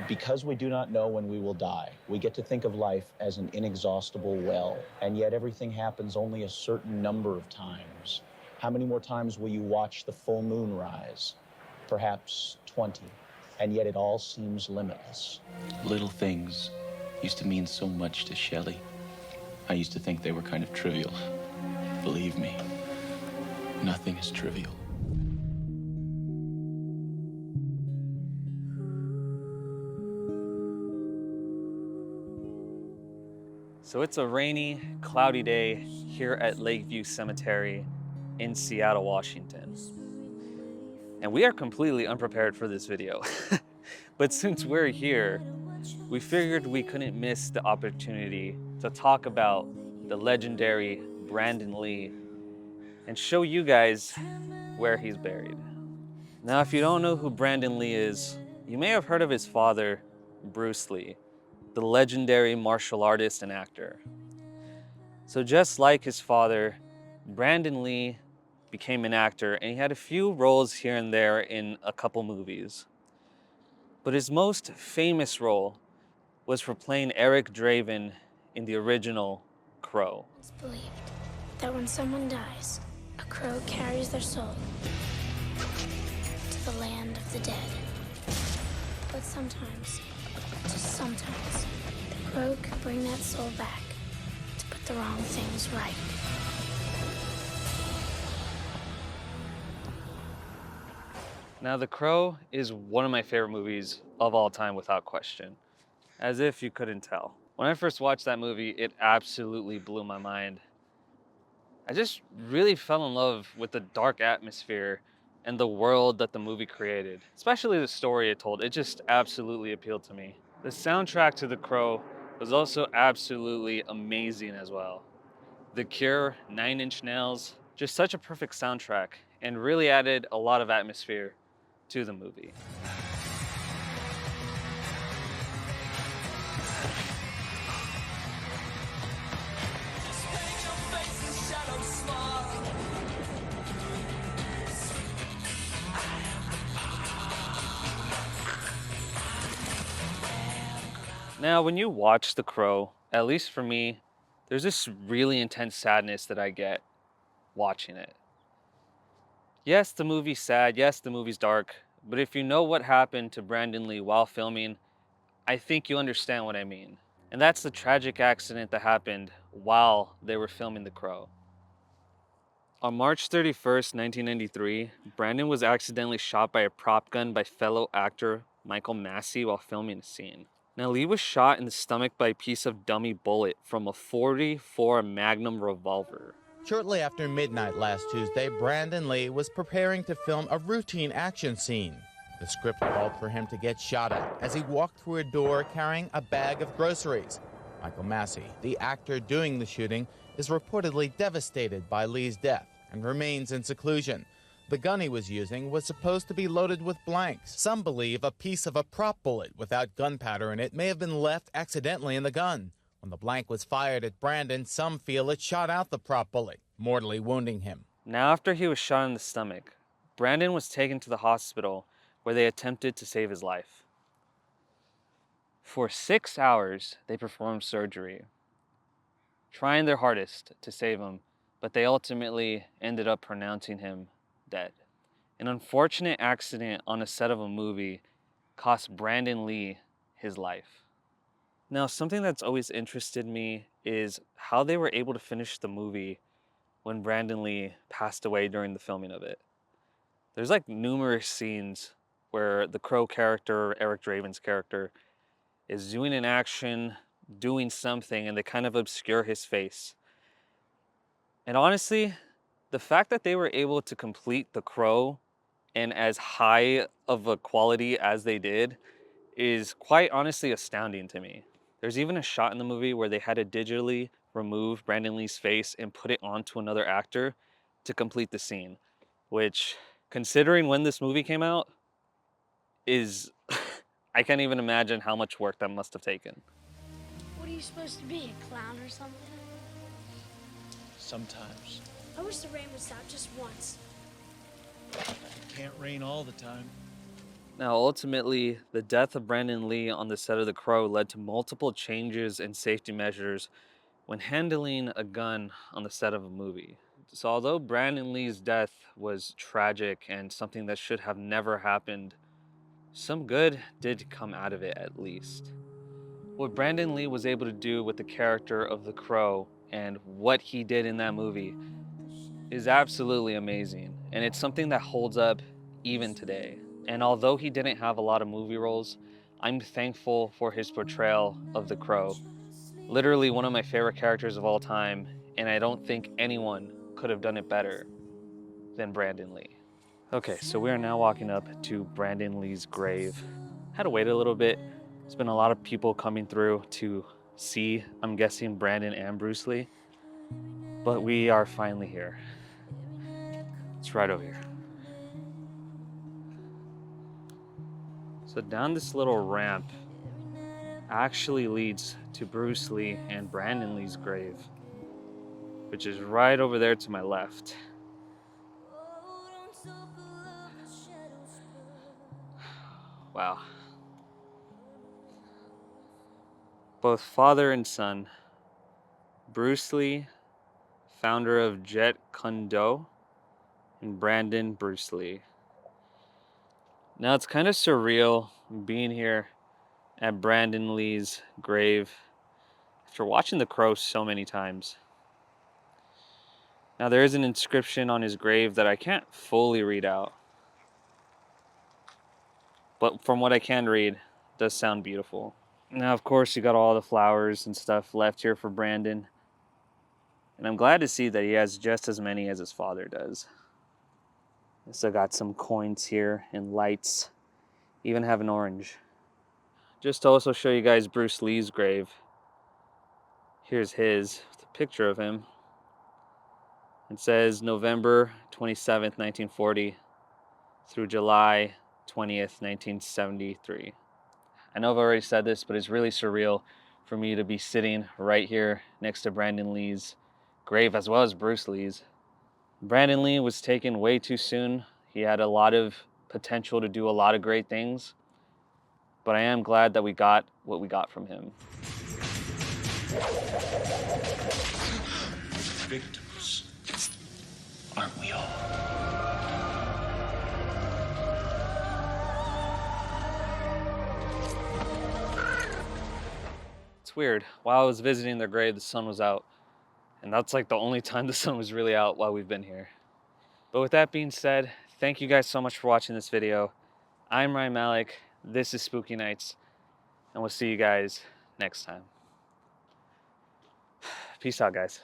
Because we do not know when we will die, we get to think of life as an inexhaustible well, and yet everything happens only a certain number of times. How many more times will you watch the full moon rise? Perhaps 20, and yet it all seems limitless. Little things used to mean so much to Shelley. I used to think they were kind of trivial. Believe me, nothing is trivial. So it's a rainy, cloudy day here at Lakeview Cemetery in Seattle, Washington. And we are completely unprepared for this video. But since we're here, we figured we couldn't miss the opportunity to talk about the legendary Brandon Lee and show you guys where he's buried. Now, if you don't know who Brandon Lee is, you may have heard of his father, Bruce Lee, the legendary martial artist and actor. So just like his father, Brandon Lee became an actor, and he had a few roles here and there in a couple movies. But his most famous role was for playing Eric Draven in the original Crow. It's believed that when someone dies, a crow carries their soul to the land of the dead. But sometimes, just sometimes, the crow could bring that soul back to put the wrong things right. Now, The Crow is one of my favorite movies of all time without question, as if you couldn't tell. When I first watched that movie, it absolutely blew my mind. I just really fell in love with the dark atmosphere and the world that the movie created, especially the story it told. It just absolutely appealed to me. The soundtrack to The Crow was also absolutely amazing as well. The Cure, 9 Inch Nails, just such a perfect soundtrack and really added a lot of atmosphere to the movie. Now, when you watch The Crow, at least for me, there's this really intense sadness that I get watching it. Yes, the movie's sad, yes, the movie's dark, but if you know what happened to Brandon Lee while filming, I think you understand what I mean. And that's the tragic accident that happened while they were filming The Crow. On March 31st, 1993, Brandon was accidentally shot by a prop gun by fellow actor Michael Massey while filming a scene. Now, Lee was shot in the stomach by a piece of dummy bullet from a .44 Magnum revolver. Shortly after midnight last Tuesday, Brandon Lee was preparing to film a routine action scene. The script called for him to get shot at as he walked through a door carrying a bag of groceries. Michael Massey, the actor doing the shooting, is reportedly devastated by Lee's death and remains in seclusion. The gun he was using was supposed to be loaded with blanks. Some believe a piece of a prop bullet without gunpowder in it may have been left accidentally in the gun. When the blank was fired at Brandon, some feel it shot out the prop bullet, mortally wounding him. Now, after he was shot in the stomach, Brandon was taken to the hospital where they attempted to save his life. For 6 hours, they performed surgery, trying their hardest to save him, but they ultimately ended up pronouncing him dead. An unfortunate accident on a set of a movie cost Brandon Lee his life. Now, something that's always interested me is how they were able to finish the movie when Brandon Lee passed away during the filming of it. There's like numerous scenes where the Crow character, Eric Draven's character, is doing an action, doing something, and they kind of obscure his face. And honestly, the fact that they were able to complete The Crow in as high of a quality as they did is quite honestly astounding to me. There's even a shot in the movie where they had to digitally remove Brandon Lee's face and put it onto another actor to complete the scene, which, considering when this movie came out, is I can't even imagine how much work that must have taken. What are you supposed to be, a clown or something? Sometimes. I wish the rain would stop just once. Can't rain all the time. Now, ultimately, the death of Brandon Lee on the set of The Crow led to multiple changes in safety measures when handling a gun on the set of a movie. So, although Brandon Lee's death was tragic and something that should have never happened, some good did come out of it at least. What Brandon Lee was able to do with the character of The Crow and what he did in that movie is absolutely amazing, and it's something that holds up even today. And although he didn't have a lot of movie roles, I'm thankful for his portrayal of the Crow. Literally one of my favorite characters of all time, and I don't think anyone could have done it better than Brandon Lee. Okay, so we are now walking up to Brandon Lee's grave. Had to wait a little bit. There's been a lot of people coming through to see, I'm guessing, Brandon and Bruce Lee, but we are finally here. It's right over here. So down this little ramp actually leads to Bruce Lee and Brandon Lee's grave, which is right over there to my left. Wow. Both father and son, Bruce Lee, founder of Jeet Kune Do, and Brandon Bruce Lee. Now it's kind of surreal being here at Brandon Lee's grave after watching The Crow so many times. Now there is an inscription on his grave that I can't fully read out, but from what I can read, it does sound beautiful. Now, of course, you got all the flowers and stuff left here for Brandon, and I'm glad to see that he has just as many as his father does. I still got some coins here and lights, even have an orange. Just to also show you guys Bruce Lee's grave, here's his, with a picture of him. It says November 27th, 1940 through July 20th, 1973. I know I've already said this, but it's really surreal for me to be sitting right here next to Brandon Lee's grave, as well as Bruce Lee's. Brandon Lee was taken way too soon. He had a lot of potential to do a lot of great things, but I am glad that we got what we got from him. Victims, aren't we all? It's weird. While I was visiting their grave, the sun was out. And that's like the only time the sun was really out while we've been here. But with that being said, thank you guys so much for watching this video. I'm Rye Melik. This is Spooky Nights. And we'll see you guys next time. Peace out, guys.